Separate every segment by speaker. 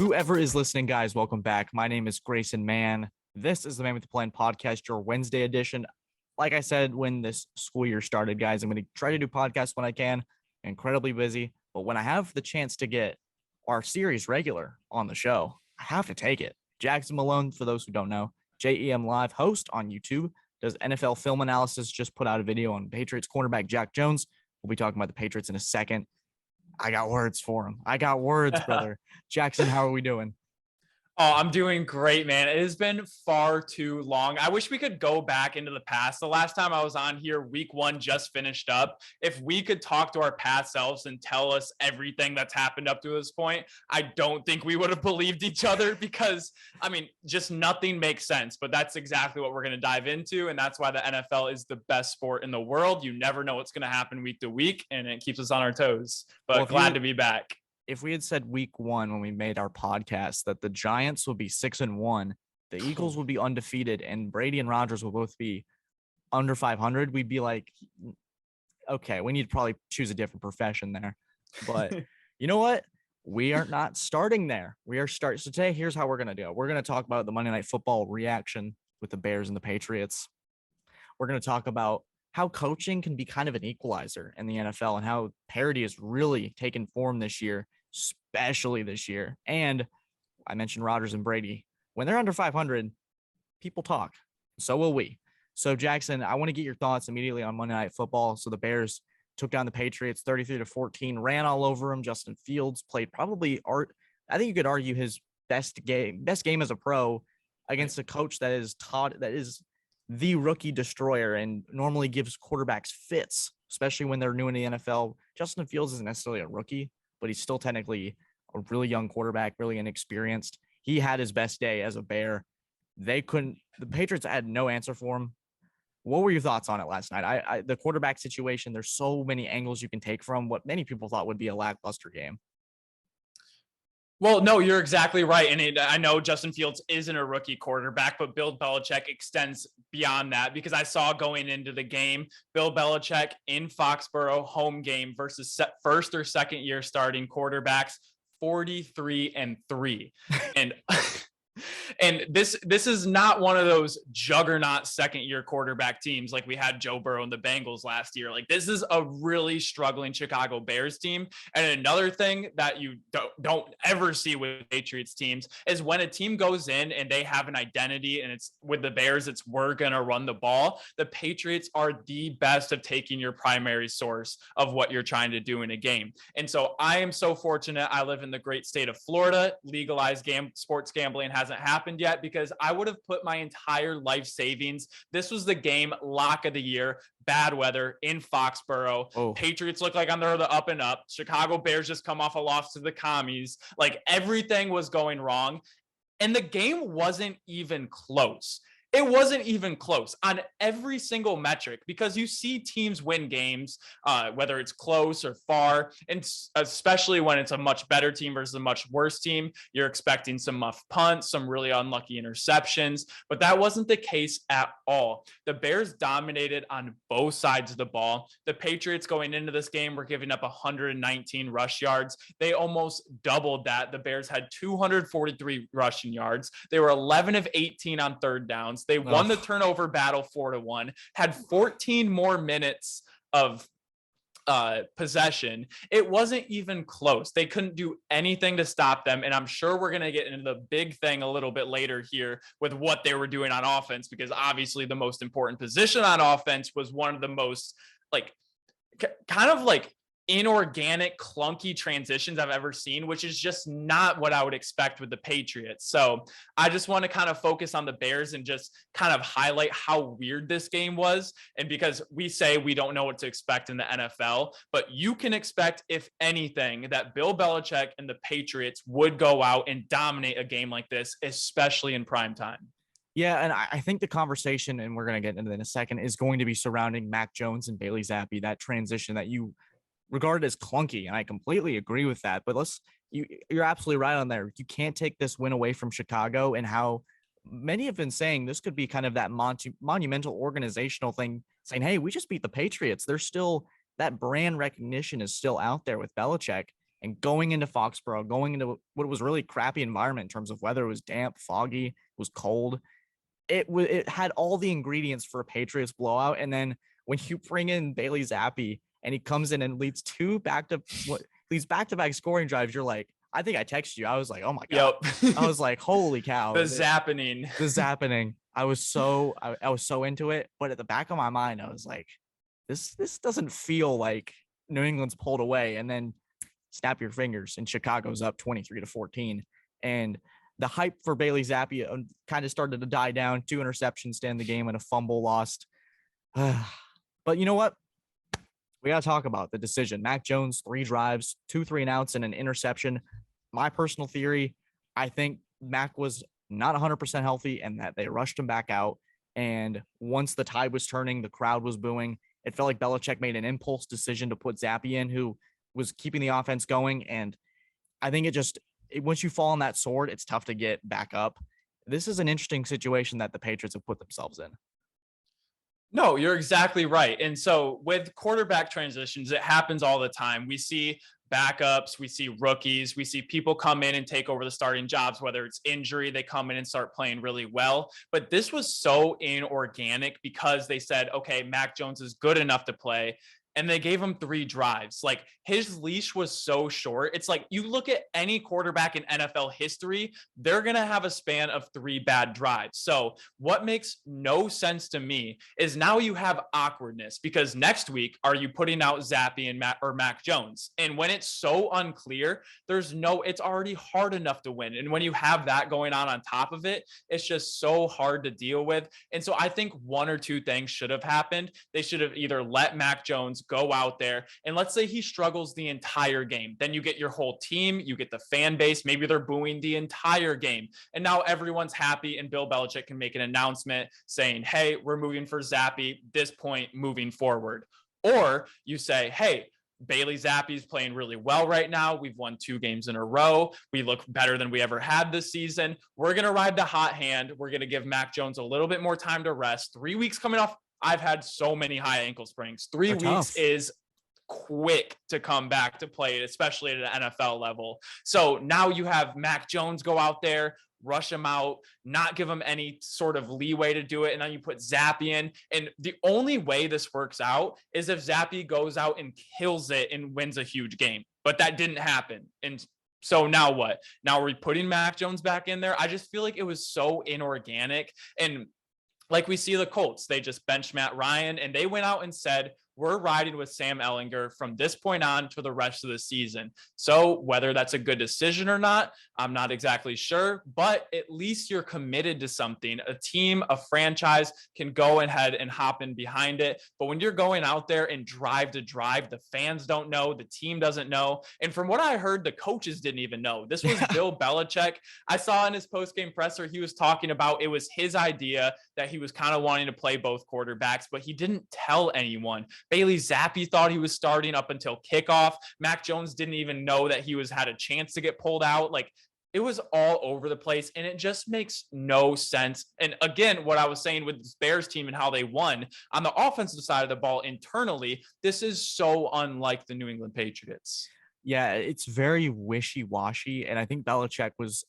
Speaker 1: Whoever is listening, guys, welcome back. My name is Grayson Mann. This is the Man with the Plan podcast, your Wednesday edition. Like I said, when this school year started, guys, I'm going to try to do podcasts when I can. Incredibly busy, but when I have the chance to get our series regular on the show, I have to take it. Jackson Malone, for those who don't know, JEMLive host on YouTube, does NFL film analysis, just put out a video on Patriots cornerback Jack Jones. We'll be talking about the Patriots in a second. I got words for him. I got words, brother. Jackson, how are we doing?
Speaker 2: Oh, I'm doing great, man. It has been far too long. I wish we could go back into the past. The last time I was on here, week 1 just finished up. If we could talk to our past selves and tell us everything that's happened up to this point, I don't think we would have believed each other because, just nothing makes sense. But that's exactly what we're going to dive into. And that's why the NFL is the best sport in the world. You never know what's going to happen week to week, and it keeps us on our toes. But glad to be back.
Speaker 1: If we had said week 1 when we made our podcast that the Giants would be 6-1, the Eagles would be undefeated, and Brady and Rodgers will both be under 500, we'd be like, okay, we need to probably choose a different profession there. But you know what? We are not starting there. So today, here's how we're going to do it. We're going to talk about the Monday Night Football reaction with the Bears and the Patriots. We're going to talk about how coaching can be kind of an equalizer in the NFL and how parity has really taken form this year, especially this year. And I mentioned Rodgers and Brady. When they're under 500, people talk. So will we. So, Jackson, I want to get your thoughts immediately on Monday Night Football. So the Bears took down the Patriots 33-14, ran all over them. Justin Fields played probably I think you could argue his best game as a pro against a coach that is the rookie destroyer and normally gives quarterbacks fits, especially when they're new in the NFL. Justin Fields isn't necessarily a rookie, but he's still technically a really young quarterback, really inexperienced. He had his best day as a Bear. The Patriots had no answer for him. What were your thoughts on it last night? The quarterback situation, there's so many angles you can take from what many people thought would be a lackluster game.
Speaker 2: Well, no, you're exactly right. And I know Justin Fields isn't a rookie quarterback, but Bill Belichick extends beyond that because I saw going into the game, Bill Belichick in Foxborough home game versus first or second year starting quarterbacks, 43-3. And this is not one of those juggernaut second-year quarterback teams like we had Joe Burrow and the Bengals last year. Like, this is a really struggling Chicago Bears team. And another thing that you don't ever see with Patriots teams is when a team goes in and they have an identity, and it's with the Bears, it's we're going to run the ball. The Patriots are the best of taking your primary source of what you're trying to do in a game. And so I am so fortunate. I live in the great state of Florida. Legalized sports gambling hasn't happened yet because I would have put my entire life savings. This was the game lock of the year. Bad weather in Foxborough. Oh. Patriots look like they're the up and up. Chicago Bears just come off a loss to the commies. Like, everything was going wrong. And the game wasn't even close. It wasn't even close on every single metric because you see teams win games, whether it's close or far, and especially when it's a much better team versus a much worse team. You're expecting some muff punts, some really unlucky interceptions, but that wasn't the case at all. The Bears dominated on both sides of the ball. The Patriots going into this game were giving up 119 rush yards. They almost doubled that. The Bears had 243 rushing yards. They were 11 of 18 on third downs. They won the turnover battle 4-1, had 14 more minutes of possession. It wasn't even close. They couldn't do anything to stop them. And I'm sure we're going to get into the big thing a little bit later here with what they were doing on offense, because obviously the most important position on offense was one of the most kind of inorganic, clunky transitions I've ever seen, which is just not what I would expect with the Patriots. So I just want to kind of focus on the Bears and just kind of highlight how weird this game was. And because we say we don't know what to expect in the NFL, but you can expect, if anything, that Bill Belichick and the Patriots would go out and dominate a game like this, especially in prime time.
Speaker 1: Yeah, and I think the conversation, and we're going to get into it in a second, is going to be surrounding Mac Jones and Bailey Zappi, that transition that you regarded as clunky, and I completely agree with that. But you're absolutely right on there. You can't take this win away from Chicago, and how many have been saying this could be kind of that monumental organizational thing, saying, hey, we just beat the Patriots. There's still that brand recognition is still out there with Belichick. And going into Foxborough, going into what was really crappy environment in terms of weather, it was damp, foggy, it was cold. It had all the ingredients for a Patriots blowout. And then when you bring in Bailey Zappi and he comes in and leads back-to-back scoring drives, you're like, I think I texted you. I was like, oh my God.
Speaker 2: Yep.
Speaker 1: I was like, holy cow.
Speaker 2: The zappening.
Speaker 1: I was so into it. But at the back of my mind, I was like, this doesn't feel like New England's pulled away. And then snap your fingers and Chicago's up 23-14. And the hype for Bailey Zappi kind of started to die down. 2 interceptions to end the game and a fumble lost. But you know what? We got to talk about the decision. Mac Jones, 3 drives, 2 3-and-outs, and an interception. My personal theory, I think Mac was not 100% healthy and that they rushed him back out. And once the tide was turning, the crowd was booing. It felt like Belichick made an impulse decision to put Zappi in, who was keeping the offense going. And I think once you fall on that sword, it's tough to get back up. This is an interesting situation that the Patriots have put themselves in.
Speaker 2: No, you're exactly right. And so with quarterback transitions, it happens all the time. We see backups, we see rookies, we see people come in and take over the starting jobs, whether it's injury, they come in and start playing really well. But this was so inorganic because they said, okay, Mac Jones is good enough to play. And they gave him 3 drives. Like, his leash was so short. It's like, you look at any quarterback in NFL history, they're going to have a span of 3 bad drives. So what makes no sense to me is now you have awkwardness, because next week, are you putting out Zappi and Mac Jones? And when it's so unclear, it's already hard enough to win. And when you have that going on top of it, it's just so hard to deal with. And so I think 1 or 2 things should have happened. They should have either let Mac Jones go out there, and let's say he struggles the entire game. Then you get your whole team, you get the fan base, maybe they're booing the entire game. And now everyone's happy, and Bill Belichick can make an announcement saying, hey, we're moving for Zappi, this point moving forward. Or you say, hey, Bailey Zappi's playing really well right now. We've won 2 games in a row. We look better than we ever had this season. We're going to ride the hot hand. We're going to give Mac Jones a little bit more time to rest. 3 weeks coming off. I've had so many high ankle sprains. 3 weeks
Speaker 1: tough.
Speaker 2: is quick to come back to play, especially at an NFL level. So now you have Mac Jones go out there, rush him out, not give him any sort of leeway to do it. And then you put Zappi in. And the only way this works out is if Zappi goes out and kills it and wins a huge game. But that didn't happen. And so now what? Now we're putting Mac Jones back in there. I just feel like it was so inorganic. And like we see the Colts, they just benched Matt Ryan, and they went out and said, we're riding with Sam Ehlinger from this point on to the rest of the season. So whether that's a good decision or not, I'm not exactly sure, but at least you're committed to something. A team, a franchise can go ahead and hop in behind it. But when you're going out there and drive to drive, the fans don't know, the team doesn't know. And from what I heard, the coaches didn't even know. This was Bill Belichick. I saw in his post-game presser, he was talking about it was his idea that he was kind of wanting to play both quarterbacks, but he didn't tell anyone. Bailey Zappi thought he was starting up until kickoff. Mac Jones didn't even know that he had a chance to get pulled out. Like, it was all over the place, and it just makes no sense. And again, what I was saying with this Bears team and how they won on the offensive side of the ball internally, this is so unlike the New England Patriots.
Speaker 1: Yeah, it's very wishy-washy, and I think Belichick was,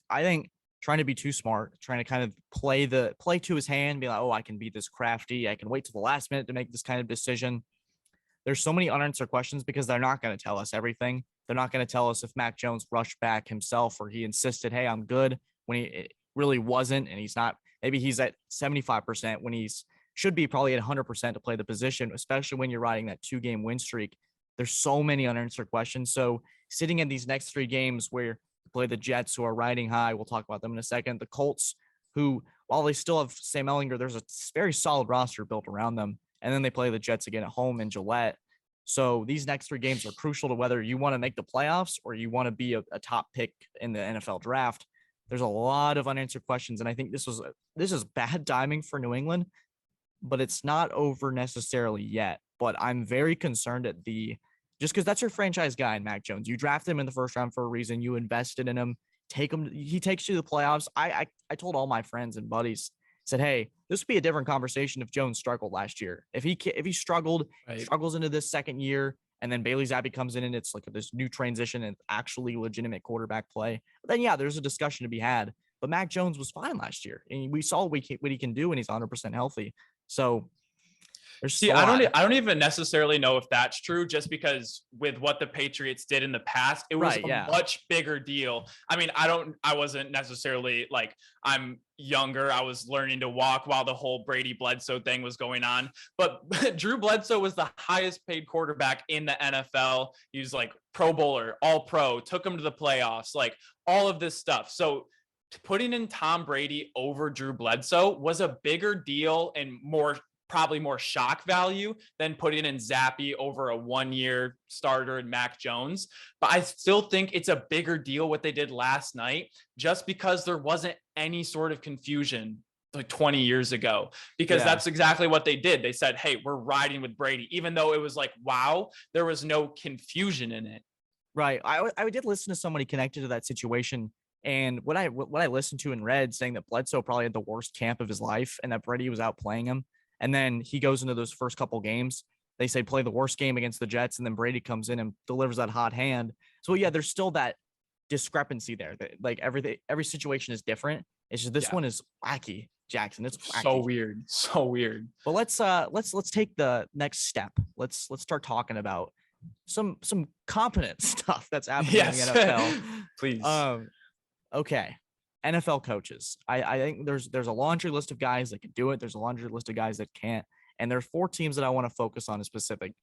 Speaker 1: trying to be too smart, trying to kind of play to his hand, be like, oh, I can be this crafty. I can wait till the last minute to make this kind of decision. There's so many unanswered questions because they're not going to tell us everything. They're not going to tell us if Mac Jones rushed back himself or he insisted, hey, I'm good, when he really wasn't. And he's not, maybe he's at 75% when he's should be probably at 100% to play the position, especially when you're riding that 2-game win streak. There's so many unanswered questions. So sitting in these next 3 games where you play the Jets, who are riding high, we'll talk about them in a second. The Colts, who, while they still have Sam Ehlinger, there's a very solid roster built around them. And then they play the Jets again at home in Gillette. So these next 3 games are crucial to whether you want to make the playoffs or you want to be a top pick in the NFL draft. There's a lot of unanswered questions. And I think this is bad timing for New England, but it's not over necessarily yet. But I'm very concerned at just because that's your franchise guy in Mac Jones. You drafted him in the first round for a reason. You invested in him. He takes you to the playoffs. I told all my friends and buddies, said, hey, this would be a different conversation if Jones struggled last year. If he struggled,
Speaker 2: right,
Speaker 1: struggles into this second year, And then Bailey Zappi comes in and it's like this new transition and actually legitimate quarterback play. But then, yeah, there's a discussion to be had. But Mac Jones was fine last year. And we saw what he can do when he's 100% healthy. So there's just
Speaker 2: See,
Speaker 1: a lot.
Speaker 2: I don't even necessarily know if that's true, just because with what the Patriots did in the past, it was a much bigger deal. I mean, I wasn't necessarily like, I'm younger. I was learning to walk while the whole Brady Bledsoe thing was going on. But Drew Bledsoe was the highest paid quarterback in the NFL. He was like Pro Bowler, All Pro, took him to the playoffs, like all of this stuff. So putting in Tom Brady over Drew Bledsoe was a bigger deal and probably more shock value than putting in Zappi over a 1-year starter and Mac Jones. But I still think it's a bigger deal what they did last night, just because there wasn't any sort of confusion like 20 years ago, because that's exactly what they did. They said, hey, we're riding with Brady, even though it was like, wow, there was no confusion in it.
Speaker 1: Right. I did listen to somebody connected to that situation. And what I listened to and read saying that Bledsoe probably had the worst camp of his life and that Brady was outplaying him. And then he goes into those first couple games. They say play the worst game against the Jets, and then Brady comes in and delivers that hot hand. So yeah, there's still that discrepancy there. That like every situation is different. It's just this one is wacky, Jackson. It's wacky.
Speaker 2: So weird.
Speaker 1: But let's take the next step. Let's start talking about some competent stuff that's happening in the NFL.
Speaker 2: Please.
Speaker 1: Okay. NFL coaches. I think there's a laundry list of guys that can do it. There's a laundry list of guys that can't. And there are 4 teams that I want to focus on in specific.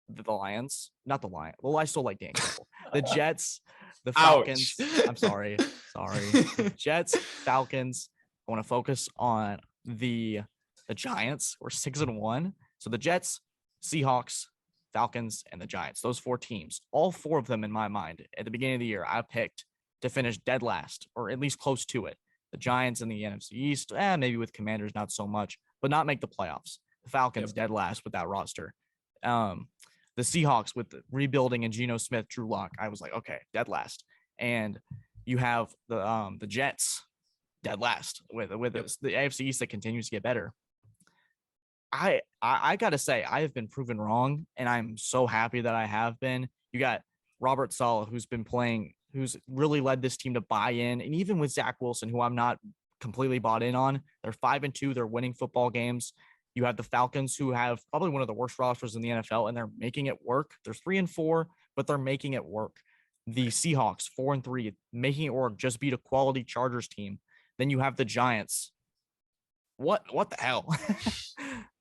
Speaker 1: The Lions, not the Lions. Well, I still like Dan Campbell. The Jets, the Falcons. I'm sorry. The Jets, Falcons. I want to focus on the Giants. We're 6-1. So the Jets, Seahawks, Falcons, and the Giants. Those 4 teams. All 4 of them in my mind at the beginning of the year, I picked to finish dead last, or at least close to it. The Giants in the NFC East, maybe with Commanders, not so much, but not make the playoffs. The Falcons dead last with that roster. The Seahawks with the rebuilding and Geno Smith, Drew Lock. I was like, okay, dead last. And you have the Jets dead last with the AFC East that continues to get better. I gotta say, I have been proven wrong, and I'm so happy that I have been. You got Robert Saleh, who's really led this team to buy in. And even with Zach Wilson, who I'm not completely bought in on, they're 5-2. They're winning football games. You have the Falcons, who have probably one of the worst rosters in the NFL, and they're making it work. They're 3-4, but they're making it work. The Seahawks, 4-3, making it work, just beat a quality Chargers team. Then you have the Giants. What the hell?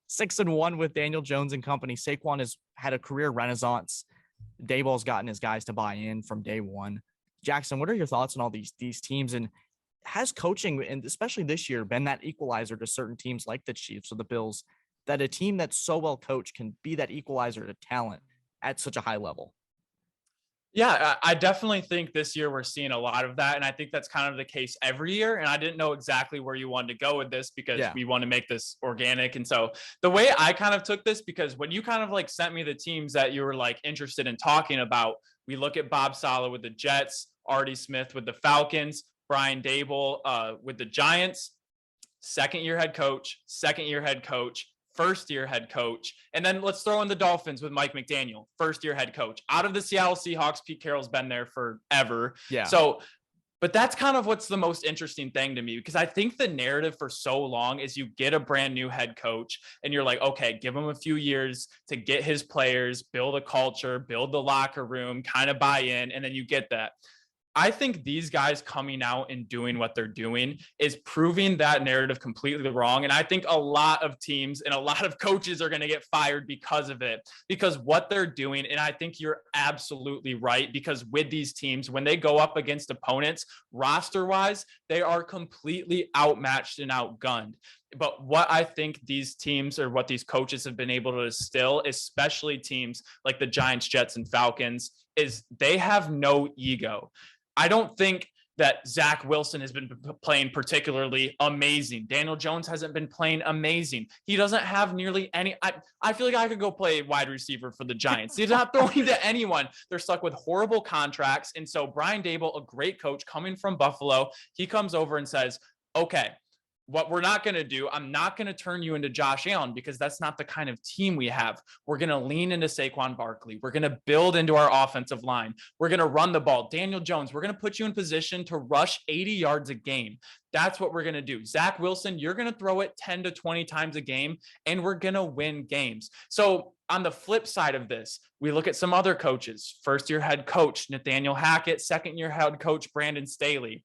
Speaker 1: 6-1 with Daniel Jones and company. Saquon has had a career renaissance. Daboll's gotten his guys to buy in from day one. Jackson, what are your thoughts on all these teams, and has coaching, and especially this year, been that equalizer to certain teams like the Chiefs or the Bills, that a team that's so well coached can be that equalizer to talent at such a high level?
Speaker 2: Yeah, I definitely think this year we're seeing a lot of that. And I think that's kind of the case every year. And I didn't know exactly where you wanted to go with this, because we want to make this organic. And so the way I kind of took this, because when you kind of like sent me the teams that you were like interested in talking about, we look at Bob Saleh with the Jets, Artie Smith with the Falcons, Brian Daboll with the Giants, second-year head coach, first-year head coach. And then let's throw in the Dolphins with Mike McDaniel, first-year head coach. Out of the Seattle Seahawks, Pete Carroll's been there forever.
Speaker 1: Yeah.
Speaker 2: So, but that's kind of what's the most interesting thing to me, because I think the narrative for so long is you get a brand new head coach and you're like, okay, give him a few years to get his players, build a culture, build the locker room, kind of buy in, and then you get that. I think these guys coming out and doing what they're doing is proving that narrative completely wrong. And I think a lot of teams and a lot of coaches are going to get fired because of it, because what they're doing. And I think you're absolutely right, because with these teams, when they go up against opponents roster wise, they are completely outmatched and outgunned. But what I think these teams, or what these coaches have been able to instill, especially teams like the Giants, Jets, and Falcons, is they have no ego. I don't think that Zach Wilson has been playing particularly amazing. Daniel Jones hasn't been playing amazing. He doesn't have nearly any. I feel like I could go play wide receiver for the Giants. He's not throwing to anyone. They're stuck with horrible contracts. And so Brian Daboll, a great coach coming from Buffalo, he comes over and says, okay, what we're not going to do, I'm not going to turn you into Josh Allen because that's not the kind of team we have. We're going to lean into Saquon Barkley. We're going to build into our offensive line. We're going to run the ball. Daniel Jones, we're going to put you in position to rush 80 yards a game. That's what we're going to do. Zach Wilson, you're going to throw it 10 to 20 times a game, and we're going to win games. So on the flip side of this, we look at some other coaches. First-year head coach Nathaniel Hackett, second-year head coach Brandon Staley.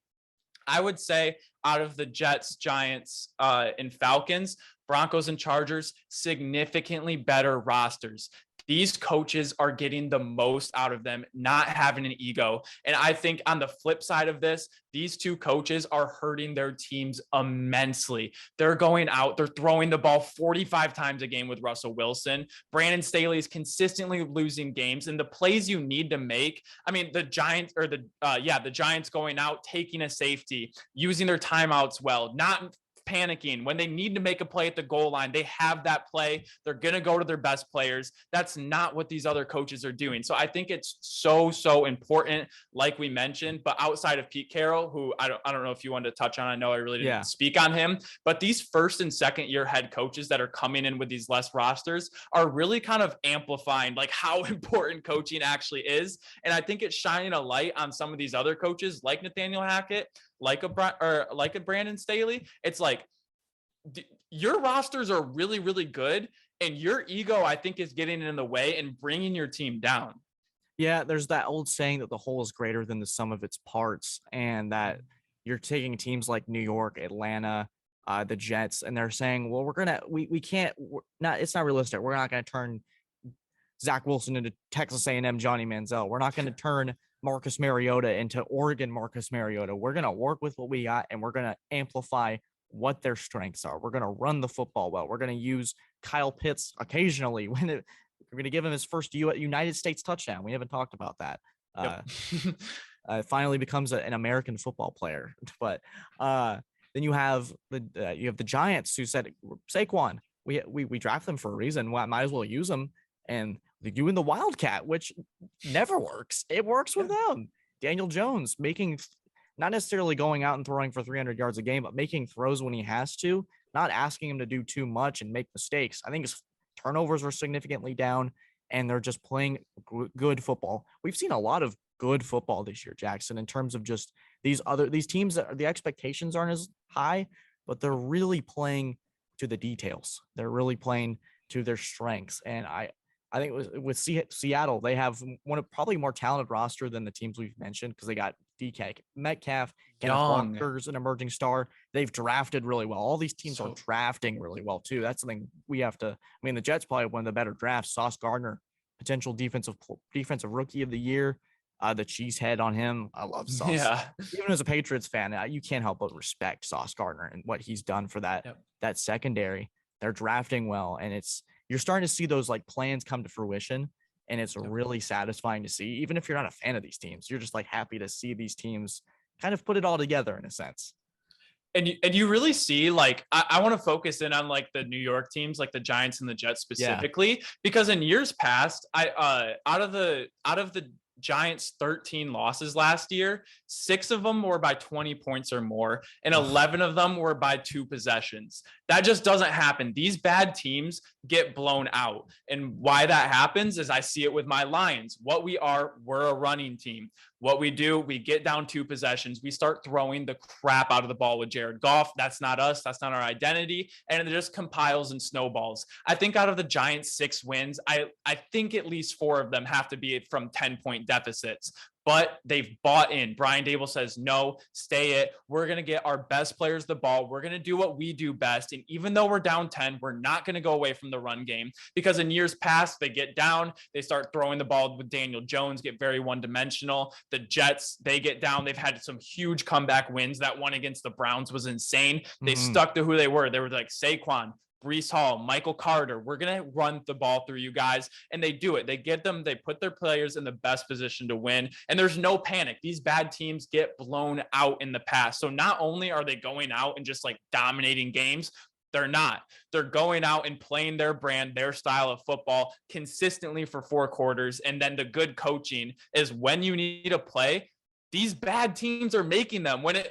Speaker 2: I would say out of the Jets, Giants, and Falcons, Broncos and Chargers, significantly better rosters. These coaches are getting the most out of them, not having an ego. And I think on the flip side of this, these two coaches are hurting their teams immensely. They're going out, they're throwing the ball 45 times a game with Russell Wilson. Brandon Staley is consistently losing games, and the plays you need to make. I mean, the Giants the Giants going out, taking a safety, using their timeouts well, not panicking when they need to make a play at the goal line. They have that play. They're going to go to their best players. That's not what these other coaches are doing. So I think it's so important, like we mentioned. But outside of Pete Carroll, who I don't know if you wanted to touch on, I know I really didn't speak on him, but these first and second year head coaches that are coming in with these less rosters are really kind of amplifying like how important coaching actually is. And I think it's shining a light on some of these other coaches like Nathaniel Hackett, like a Brandon Staley. It's like your rosters are really, really good, and your ego, I think, is getting in the way and bringing your team down.
Speaker 1: Yeah, there's that old saying that the whole is greater than the sum of its parts, and that you're taking teams like New York, Atlanta, the Jets, and they're saying, well, we can't, it's not realistic. We're not going to turn Zach Wilson into Texas A&M Johnny Manziel. We're not going to turn Marcus Mariota into Oregon Marcus Mariota. We're going to work with what we got, and we're going to amplify what their strengths are. We're going to run the football well. We're going to use Kyle Pitts occasionally we're going to give him his first United States touchdown. We haven't talked about that. Finally becomes an American football player. But then you have the Giants, who said, Saquon, we draft them for a reason. Well, I might as well use them. And you in the Wildcat, which never works. It works with them. Daniel Jones not necessarily going out and throwing for 300 yards a game, but making throws when he has to, not asking him to do too much and make mistakes. I think his turnovers are significantly down, and they're just playing good football. We've seen a lot of good football this year, Jackson, in terms of just these teams that the expectations aren't as high, but they're really playing to the details. They're really playing to their strengths. And I think with Seattle, they have one of probably more talented roster than the teams we've mentioned, because they got DK Metcalf, Kenneth Walker's an emerging star. They've drafted really well. All these teams are drafting really well too. That's something we have to. I mean, the Jets probably one of the better drafts. Sauce Gardner, potential defensive rookie of the year. The cheesehead on him. I love Sauce.
Speaker 2: Yeah.
Speaker 1: Even as a Patriots fan, you can't help but respect Sauce Gardner and what he's done for that secondary. They're drafting well, and you're starting to see those like plans come to fruition, and it's really satisfying to see. Even if you're not a fan of these teams, you're just like happy to see these teams kind of put it all together in a sense.
Speaker 2: And you really see, like, I want to focus in on like the New York teams, like the Giants and the Jets specifically, because in years past, out of the Giants' 13 losses last year, 6 of them were by 20 points or more, and 11 of them were by 2 possessions. That just doesn't happen. These bad teams get blown out. And why that happens is I see it with my Lions. We're a running team. What we do, we get down 2 possessions. We start throwing the crap out of the ball with Jared Goff. That's not us. That's not our identity. And it just compiles and snowballs. I think out of the Giants' 6 wins, I think at least 4 of them have to be from 10-point deficits. But they've bought in. Brian Dable says, no, stay it. We're going to get our best players the ball. We're going to do what we do best. And even though we're down 10, we're not going to go away from the run game, because in years past, they get down, they start throwing the ball with Daniel Jones, get very one-dimensional. The Jets, they get down. They've had some huge comeback wins. That one against the Browns was insane. They stuck to who they were. They were like Saquon, Breece Hall, Michael Carter, we're going to run the ball through you guys. And they do it. They put their players in the best position to win. And there's no panic. These bad teams get blown out in the past. So not only are they going out and just like dominating games, they're not. They're going out and playing their brand, their style of football consistently for 4 quarters. And then the good coaching is when you need to play, these bad teams are making them. When an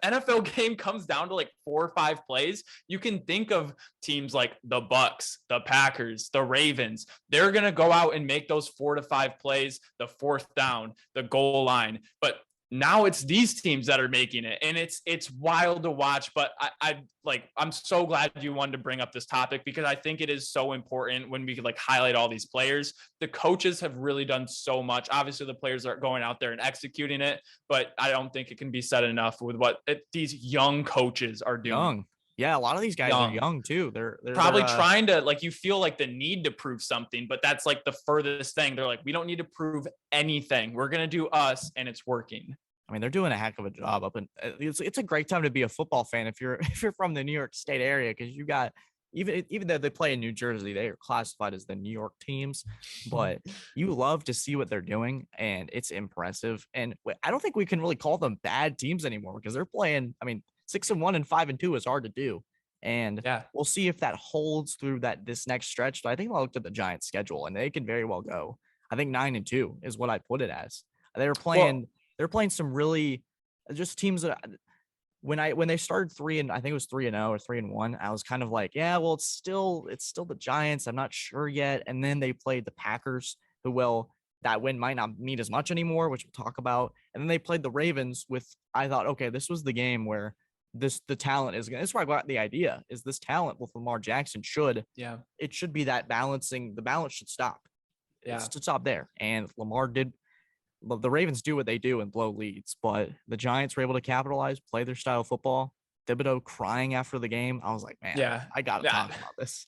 Speaker 2: NFL game comes down to like 4 or 5 plays, you can think of teams like the Bucks, the Packers, the Ravens. They're going to go out and make those 4 to 5 plays, the fourth down, the goal line. But now it's these teams that are making it, and it's wild to watch. But I'm so glad you wanted to bring up this topic, because I think it is so important when we could like highlight all these players. The coaches have really done so much. Obviously, the players are going out there and executing it, but I don't think it can be said enough with what these young coaches are doing.
Speaker 1: Young. Yeah, a lot of these guys are young too. They're
Speaker 2: probably trying to, like, you feel like the need to prove something, but that's like the furthest thing. They're like, we don't need to prove anything. We're going to do us, and it's working.
Speaker 1: I mean, they're doing a heck of a job up in. It's a great time to be a football fan if you're from the New York State area, because you got even though they play in New Jersey, they are classified as the New York teams, but you love to see what they're doing, and it's impressive. And I don't think we can really call them bad teams anymore, because they're playing. I mean, 6-1 and 5-2 is hard to do, and we'll see if that holds through this next stretch. But I think I looked at the Giants' schedule, and they could very well go. I think 9-2 is what I put it as. They're playing. They're playing some really just teams that when they started 3 and I think it was 3-0 or 3-1, I was kind of like, yeah, well, it's still the Giants. I'm not sure yet. And then they played the Packers, who that win might not mean as much anymore, which we'll talk about. And then they played the Ravens I thought, okay, this was the game where the talent is going. That's where I got the idea, is this talent with Lamar Jackson it should be that balancing. The balance should stop. Yeah. It should stop there. And Lamar did. The Ravens do what they do and blow leads, but the Giants were able to capitalize, play their style of football. Thibodeau crying after the game. I was like, man, I got to talk about this.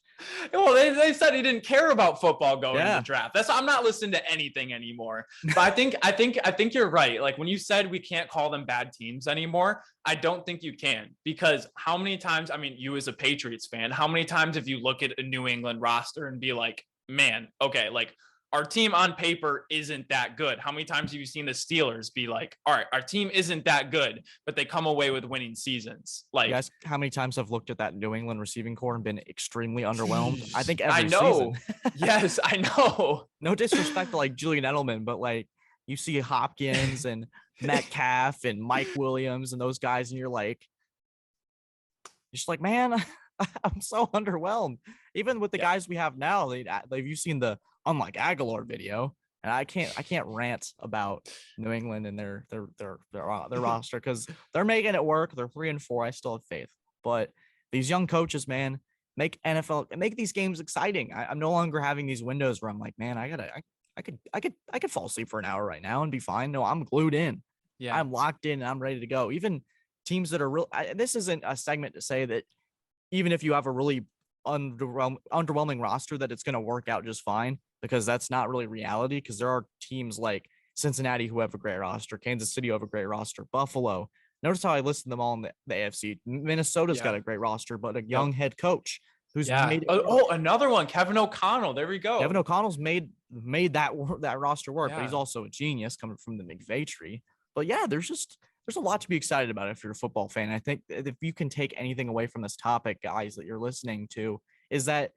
Speaker 2: Well, they said he didn't care about football going to the draft. I'm not listening to anything anymore. But I think you're right. Like, when you said we can't call them bad teams anymore, I don't think you can, because how many times, I mean, you as a Patriots fan, how many times have you look at a New England roster and be like, man, okay, like, our team on paper isn't that good? How many times have you seen the Steelers be like, all right, our team isn't that good, but they come away with winning seasons? Like,
Speaker 1: you guys, how many times I've looked at that New England receiving core and been extremely underwhelmed? I think every
Speaker 2: season.
Speaker 1: Yes,
Speaker 2: I know.
Speaker 1: No disrespect to like Julian Edelman, but like, you see Hopkins and Metcalf and Mike Williams and those guys, and you're just like, man, I'm so underwhelmed. Even with the guys we have now, you've seen the unlike Aguilar video, and I can't rant about New England and their roster, because they're making it work. They're 3-4. I still have faith, but these young coaches, man, make these games exciting. I'm no longer having these windows where I'm like, man, I could fall asleep for an hour right now and be fine. No, I'm glued in. Yeah, I'm locked in and I'm ready to go. Even teams that are real. This isn't a segment to say that even if you have a really underwhelming roster that it's going to work out just fine, because that's not really reality. Because there are teams like Cincinnati who have a great roster, Kansas City who have a great roster, Buffalo. Notice how I listed them all in the AFC. Minnesota's got a great roster, but a young head coach who's made it
Speaker 2: another one, Kevin O'Connell. There we go.
Speaker 1: Kevin O'Connell's made that roster work, but he's also a genius coming from the McVay tree. But yeah, there's a lot to be excited about if you're a football fan. I think if you can take anything away from this topic, guys, that you're listening to, is that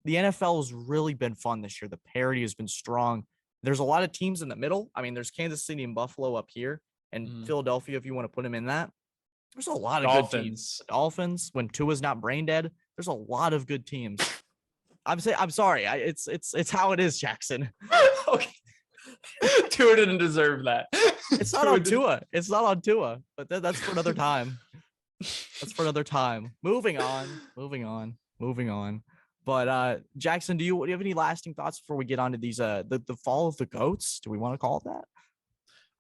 Speaker 1: the NFL has really been fun this year. The parity has been strong. There's a lot of teams in the middle. I mean, there's Kansas City and Buffalo up here, and Philadelphia, if you want to put them in that. There's a lot of good teams. Dolphins, when Tua's not brain dead, there's a lot of good teams. I'm sorry. It's how it is, Jackson.
Speaker 2: Okay. Tua didn't deserve that.
Speaker 1: It's not on Tua. It's not on Tua. But that's for another time. That's for another time. Moving on. But Jackson, do you have any lasting thoughts before we get on to these the fall of the GOATs? Do we want to call it that?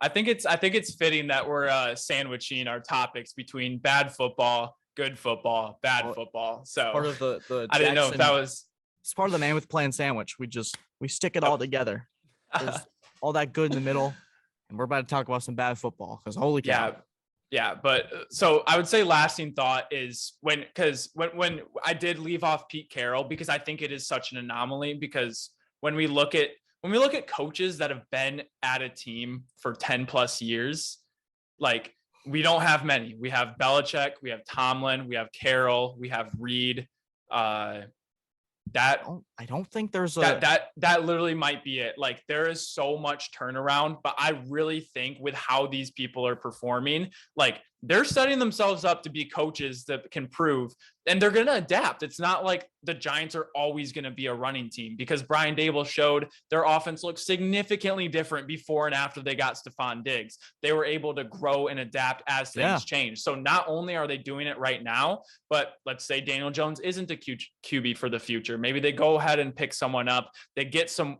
Speaker 2: I think it's fitting that we're sandwiching our topics between bad football, good football, bad football. So
Speaker 1: part of the
Speaker 2: I didn't know if that was.
Speaker 1: It's part of the man with plan sandwich. We stick it all together. There's all that good in the middle, and we're about to talk about some bad football, because holy cow.
Speaker 2: Yeah, but so I would say lasting thought is when I did leave off Pete Carroll, because I think it is such an anomaly, because when we look at coaches that have been at a team for 10 plus years, like, we don't have many. We have Belichick, we have Tomlin, we have Carroll, we have Reed. That
Speaker 1: I don't think there's a
Speaker 2: that literally might be it. Like there is so much turnaround, but I really think with how these people are performing, like they're setting themselves up to be coaches that can prove, and they're going to adapt. It's not like the Giants are always going to be a running team, because Brian Dable showed their offense looked significantly different before and after they got Stephon Diggs. They were able to grow and adapt as things change. So not only are they doing it right now, but let's say Daniel Jones isn't a QB for the future. Maybe they go ahead and pick someone up. They get some.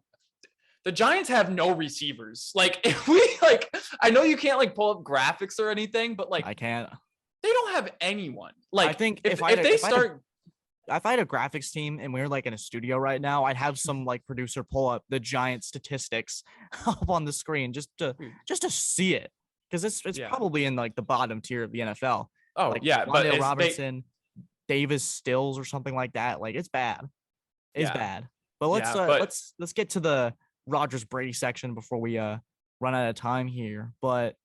Speaker 2: The Giants have no receivers. Like if we like, I know you can't like pull up graphics or anything, but like
Speaker 1: I can't.
Speaker 2: they don't have anyone. Like
Speaker 1: I think
Speaker 2: if I
Speaker 1: had a graphics team and we were like in a studio right now, I'd have some like producer pull up the Giant statistics up on the screen just to see it, because it's probably in like the bottom tier of the NFL.
Speaker 2: Oh
Speaker 1: like
Speaker 2: yeah, but
Speaker 1: Robinson, Davis Stills or something like that. Like it's bad. It's bad. But let's get to the Rodgers Brady section before we run out of time here. But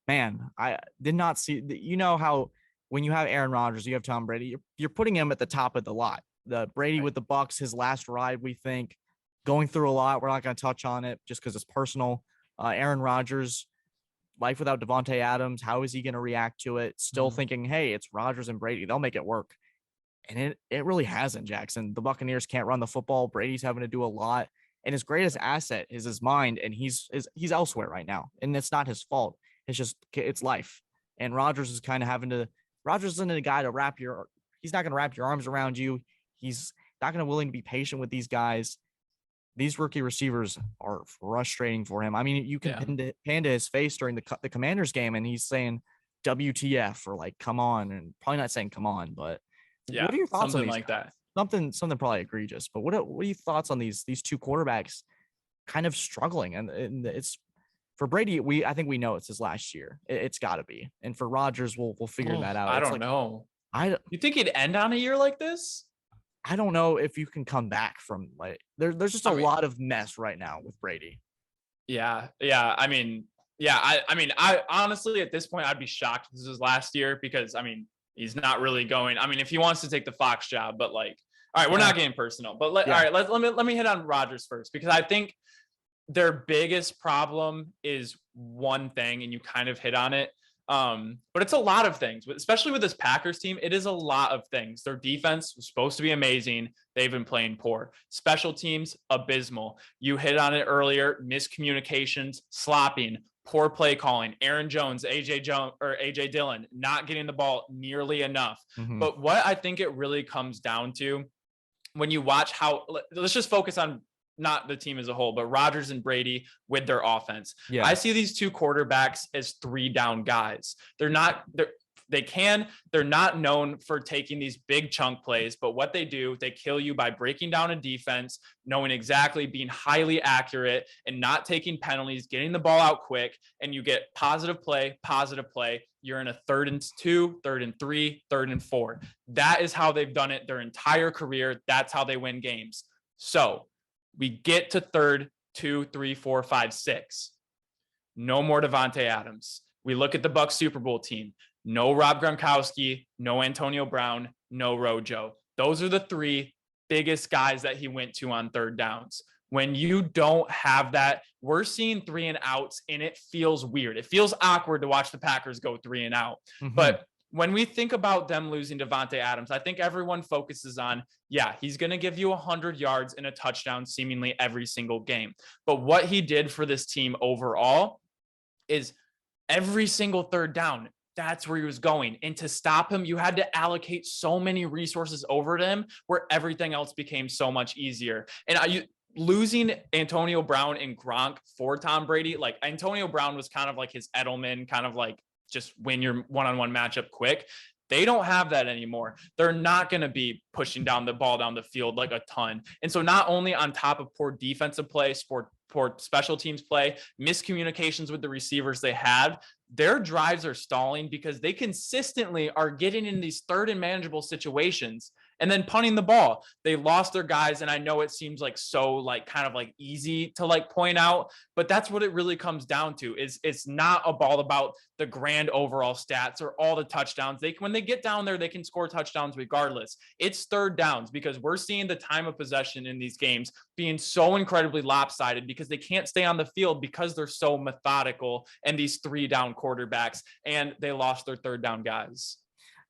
Speaker 1: man, I did not see. You know how when you have Aaron Rodgers, you have Tom Brady, you're putting him at the top of the lot. The Brady with the Bucks, his last ride, we think, going through a lot. We're not going to touch on it just because it's personal. Aaron Rodgers, life without Devontae Adams, how is he going to react to it? Still thinking, hey, it's Rodgers and Brady, they'll make it work. And it really hasn't, Jackson. The Buccaneers can't run the football. Brady's having to do a lot. And his greatest asset is his mind, and he's elsewhere right now. And it's not his fault. It's life. And Rodgers is kind of having to. Rodgers isn't a guy to he's not going to wrap your arms around you. He's not going to willing to be patient with these guys. These rookie receivers are frustrating for him. I mean, you can pan to his face during the Commanders game, and he's saying WTF or like, come on, and probably not saying come on, but what are your thoughts on these
Speaker 2: like
Speaker 1: guys?
Speaker 2: that?
Speaker 1: Something probably egregious, but what are your thoughts on these two quarterbacks kind of struggling? And it's for Brady, I think we know it's his last year. It's got to be. And for Rodgers, we'll figure that out.
Speaker 2: I don't know. You think he'd end on a year like this?
Speaker 1: I don't know if you can come back from like there's just a lot of mess right now with Brady.
Speaker 2: Yeah. I mean, I honestly at this point I'd be shocked if this is his last year, because I mean he's not really going. I mean, if he wants to take the Fox job, but like, all right, we're not getting personal, but all right, let me hit on Rodgers first, because I think their biggest problem is one thing, and you kind of hit on it. But it's a lot of things, especially with this Packers team. It is a lot of things. Their defense was supposed to be amazing. They've been playing poor. Special teams, abysmal. You hit on it earlier. Miscommunications, slopping, poor play calling. Aaron Jones, AJ Dillon, not getting the ball nearly enough. But what I think it really comes down to, when you watch how, let's just focus on not the team as a whole, but Rodgers and Brady with their offense. Yeah. I see these two quarterbacks as 3 down guys. They're not known for taking these big chunk plays, but what they do, they kill you by breaking down a defense, knowing exactly, being highly accurate and not taking penalties, getting the ball out quick, and you get positive play. You're in a 3rd and 2, 3rd and 3, 3rd and 4. That is how they've done it their entire career. That's how they win games. So we get to 3rd, 2, 3, 4, 5, 6. No more Devontae Adams. We look at the Bucs Super Bowl team. No Rob Gronkowski, no Antonio Brown, no Rojo. Those are the 3 biggest guys that he went to on 3rd downs. When you don't have that, we're seeing 3 and outs, and it feels weird. It feels awkward to watch the Packers go 3 and out. But when we think about them losing Devontae Adams, I think everyone focuses on, he's going to give you 100 yards and a touchdown seemingly every single game. But what he did for this team overall is every single 3rd down, that's where he was going. And to stop him, you had to allocate so many resources over to him, where everything else became so much easier. And losing Antonio Brown and Gronk for Tom Brady, like Antonio Brown was kind of like his Edelman, kind of like just win your one-on-one matchup quick. They don't have that anymore. They're not going to be pushing down the ball down the field like a ton. And so not only on top of poor defensive play, poor special teams play, miscommunications with the receivers they had, their drives are stalling because they consistently are getting in these 3rd and manageable situations And then punting the ball, they lost their guys. And I know it seems like so like kind of like easy to like point out, but that's what it really comes down to. Is it's not all about the grand overall stats or all the touchdowns. When they get down there, they can score touchdowns regardless. It's third downs, because we're seeing the time of possession in these games being so incredibly lopsided because they can't stay on the field because they're so methodical and these 3-down quarterbacks, and they lost their third down guys.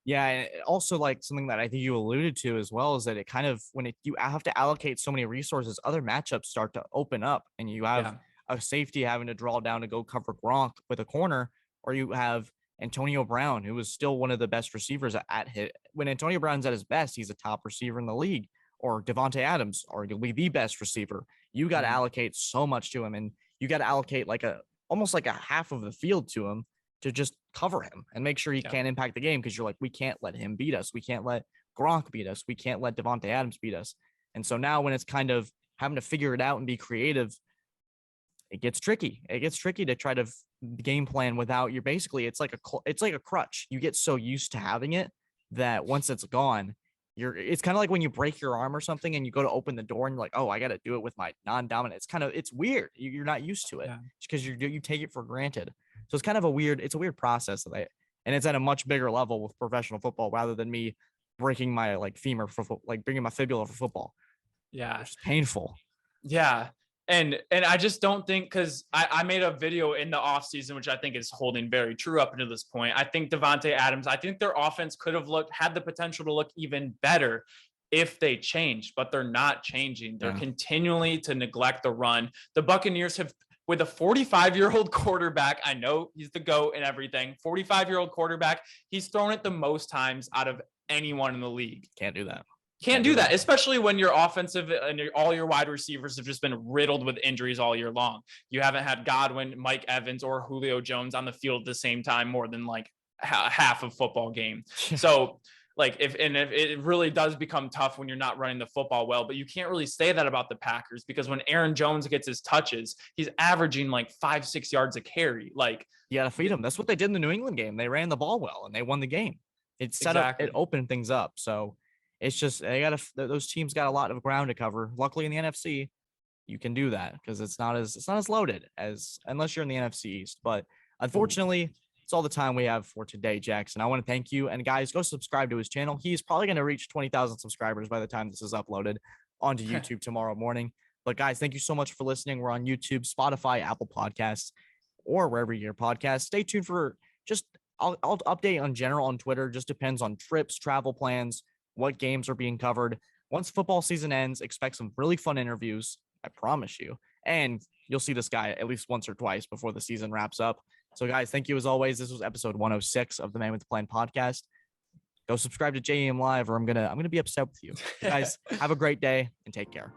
Speaker 1: Yeah, and also like something that I think you alluded to as well is that it kind of you have to allocate so many resources, other matchups start to open up, and you have a safety having to draw down to go cover Gronk with a corner, or you have Antonio Brown, who was still one of the best receivers at hit. When Antonio Brown's at his best, he's a top receiver in the league, or Devontae Adams, arguably the best receiver. You got to allocate so much to him, and you got to allocate almost like a half of the field to him to just cover him and make sure he can't impact the game, because you're like, we can't let him beat us. We can't let Gronk beat us. We can't let Devontae Adams beat us. And so now when it's kind of having to figure it out and be creative, it gets tricky. It gets tricky to try to game plan without your basically it's like a crutch. You get so used to having it that once it's gone, it's kind of like when you break your arm or something and you go to open the door and you're like, oh, I got to do it with my non-dominant. It's weird. You're not used to it because you take it for granted. So it's kind of a weird process and it's at a much bigger level with professional football rather than me breaking my femur for bringing my fibula for football.
Speaker 2: Yeah.
Speaker 1: It's painful.
Speaker 2: Yeah. And I just don't think, because I made a video in the offseason, which I think is holding very true up until this point. I think Devontae Adams, I think their offense could have had the potential to look even better if they changed, but they're not changing. They're continually to neglect the run. The Buccaneers have, with a 45-year-old quarterback, I know he's the GOAT and everything, 45-year-old quarterback, he's thrown it the most times out of anyone in the league.
Speaker 1: Can't do that.
Speaker 2: Can't do that, especially when your offensive and all your wide receivers have just been riddled with injuries all year long. You haven't had Godwin, Mike Evans, or Julio Jones on the field at the same time more than half of football game. So if it really does become tough when you're not running the football well, but you can't really say that about the Packers, because when Aaron Jones gets his touches, he's averaging 5-6 yards a carry.
Speaker 1: You got to feed him. That's what they did in the New England game. They ran the ball well and they won the game. It set up, it opened things up. So it's just, those teams got a lot of ground to cover. Luckily in the NFC, you can do that because it's not as loaded unless you're in the NFC East. But unfortunately, it's all the time we have for today, Jackson. I want to thank you. And guys, go subscribe to his channel. He's probably going to reach 20,000 subscribers by the time this is uploaded onto YouTube tomorrow morning. But guys, thank you so much for listening. We're on YouTube, Spotify, Apple Podcasts, or wherever you hear podcasts. Stay tuned for I'll update on general on Twitter. Just depends on trips, travel plans, what games are being covered. Once football season ends, expect some really fun interviews. I promise you. And you'll see this guy at least once or twice before the season wraps up. So guys, thank you as always. This was episode 106 of the Man with the Plan podcast. Go subscribe to JEMLive or I'm gonna be upset with you. Guys, have a great day and take care.